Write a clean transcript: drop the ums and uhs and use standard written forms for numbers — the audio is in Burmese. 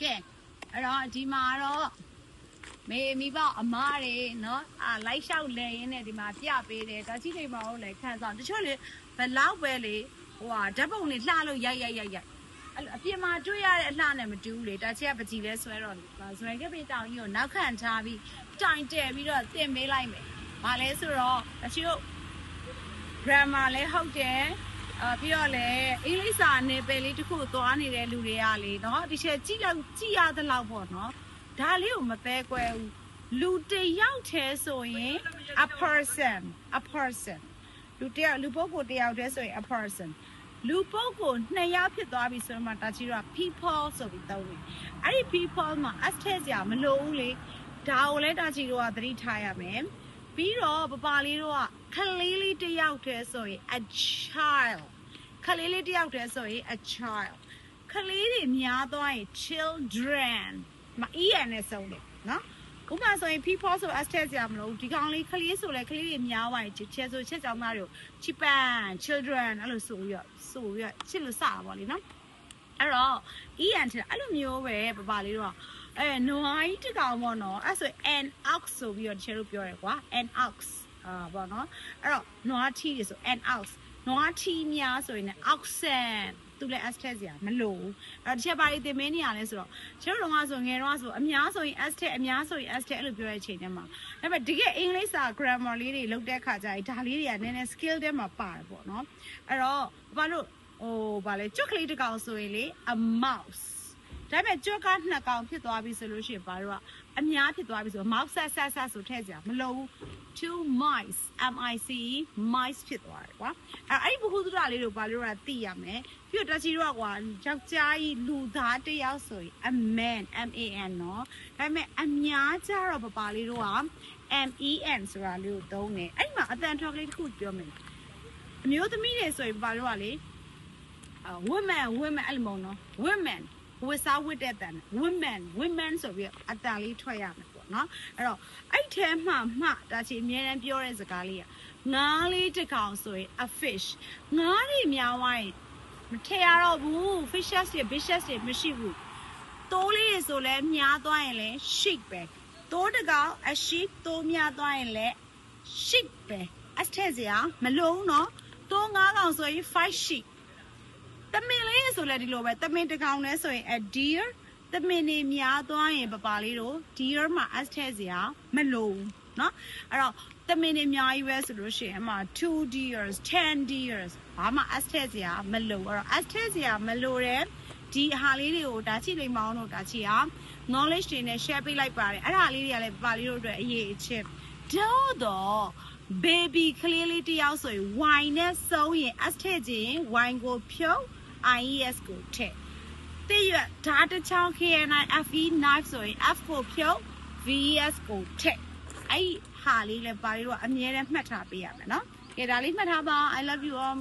ကဲအဲ့တော့ဒီမှာတော့မေမိဘအမားတွေနော်လိုက်လျှောက်လဲရင်းနဲ့ဒီမှာပြပေးတယ်ဒါကြည့်နေမအောင်လေခံစားတချို့လေဘလောက်ပဲလေဟိုဟာဓာတ်ပုံလေးလှလို့ရိုက်အဲ့အပြင်မှာတွေ့ရတဲ့အလှနဲ့မတူဘူးလေတာချီကပကြီးလဲဆွဲတော့လေဆွဲခဲ့ပြီးတောင်ကြီးကိုနောက်ခံထားပြီးတိုင်တယ်ပြီးတော့တင်ပေးလိုက်မယ်ဘာလဲဆိုတော့တချို့ grammar လဲဟုတ်တယ်ပြီးတော့လေအင်္ဂလိပ်စာနယ်ပယ်လေးတစ်ခုသွားနေတဲ့လူတွေကလေနော်ဒီချက်ကြည့်ရသလောက်ပေါ့နော်ဒါလေးကိုမသဲကွဲဘူးလူတယောက်တည်းဆိုရင် a person လူပုဂ္ဂိုလ်တယောက်တည်းဆိုရင် a person လူပုဂ္ဂိုလ်2ယောက်ဖြစ်သွားပြီဆိုတော့မှတာချီတော့ people ဆိုပြီးသုံးတယ်အဲ့ဒီ people မှာ s ထည့်စရာမလိုဘူးလေဒါကိုလည်းတာချီတို့ကသတိထားရမယ်ပြီးတော့ပပလေးတို့ကခလေးလေးတယောက်တည်းဆိုရင် a child ခလေးလေးတယောက်တည်းဆိုရင် a child ခလေးတွေများသွားရင် children မ en နဲ့ဆုံးတယ်နော်ဥပမာဆိုရင် people ဆို s ထည့်စရာမလိုဘူးဒီကောင်လေးခလေးဆိုလဲခလေးတွေများသွားရင်ချက်ဆိုချက်ကြောင်းသားတွေကို chipan children အဲ့လိုဆိုပြီးချစ်လို့စတာပေါ့လေနော်အဲ့တော့ en ထည့်အဲ့လိုမျိုးပဲပပလေးတို့ကနွားကြီးတကောင်ပေါ့နော်အဲ့ဆို an ox ဆိုပြီးတော့တချို့တို့ပြောရကွာ an ox ပေါ့နော်အဲ့တော့နွားထီးတွေဆို an ox နွားထီးများဆိုရင် oxen သူလည်း s ထည့်စရာမလိုဘူးအဲ့တော့တစ်ချက်ပါလေးသင်မင်းနေရလဲဆိုတော့ကျတို့တော့ဆိုငယ်တော့ဆိုအများဆိုရင် s ထည့်အများဆိုရင် s ထည့်အဲ့လိုပြောတဲ့အချိန်တည်းမှာဒါပေမဲ့တကယ်အင်္ဂလိပ်စာ grammar လေးတွေလုပ်တဲ့အခါကျရင်ဒါလေးတွေကနည်းနည်း skill ထဲမှာပါတယ်ပေါ့နော်အဲ့တော့ဘာလို့ဗာလဲကြွက်ကလေးတစ်ကောင်ဆိုရင်လေ a mouse ဒါပေမဲ့ကြွက်က2ကောင်ဖြစ်သွားပြီဆိုလို့ရှိရင်ဘာလို့ကအများဖြစ်သွားပြီဆိုတော့ mouse ဆက်ဆိုထည့်စရာမလိုဘူး two mice mice ဖြစ်သွားတယ်ကွာအဲ့ဒီဘုဟုတုတလေးတို့ဘာလို့ရသိရမယ်ပြီးတော့တချီတော့ကွာယောက်ျားကြီးလူသားတစ်ယောက်ဆိုရင် a man နော်ဒါပေမဲ့အများကြတော့ပပလေးတို့က men ဆိုတာလေးကိုသုံးတယ်အဲ့ဒီမှာအတန်ထွက်ကလေးတစ်ခုပြောမယ်အမျိုးသမီးတွေဆိုရင်ပပတို့ကလေ women အဲ့လိုမဟုတ်နော် women ဝစ်စားဝစ်တဲ့တန် women ဆိုပြီးအတန်လေးထွက်ရမယ်ပေါ့နော်အဲ့တော့အဲ့ထဲမှာဒါချီအများတန်းပြောတဲ့စကားလေးကငါးလေးတစ်ကောင်ဆိုရင် a fish ငါးတွေများဝိုင်းမထည့်ရတော့ဘူး fishes တွေ fishes တွေမရှိဘူးတိုးလေးတွေဆိုလဲများသွားရင်လဲ sheep ပဲတိုးတစ်ကောင် a sheep တိုးများသွားရင်လဲ sheep ပဲအထက်စရာမလိုဘူးနော်တိုး9ကောင်ဆိုရင်5 sheepတမင်လေးဆိုလဲဒီလိုပဲတမင်တစ်ကောင်လဲဆိုရင် a deer တမင်နေများသွားရင်ပပလေးတို့ deer မှာ s ထည့်စရာမလိုဘူးเนาะအဲ့တော့တမင်နေအများကြီးပဲဆိုလို့ရှိရင်အမှ2 deers 10 deers ဘာမှ s ထည့်စရာမလိုအဲ့တော့ s ထည့်စရာမလိုတဲ့ဒီအဟာလေးတွေကိုဒါချိလိမ့်မအောင်တို့ဒါချိဟာ knowledge တွေနဲ့ share ပေးလိုက်ပါတယ်အဲ့ဒါလေးတွေကလည်းပပလေးတို့အတွက်အရေးအချင်းတော့ baby ကလေးလေးတယောက်ဆိုရင် wine နဲ့ဆုံးရင် s ထည့်ခြင်း wine ကိုဖြုတ် ies ကိုထည့်တည့်ရဓာတ်တစ်ချောင်း KNI FE knife ဆိုရင် F ကိုဖြုတ် VES ကိုထည့်အဲ့ဟာလေးလည်းပါရီတော့အမြဲတမ်းမှတ်ထားပေးရမယ်နော်ကဲဒါလေးမှတ်ထားပါ I love you all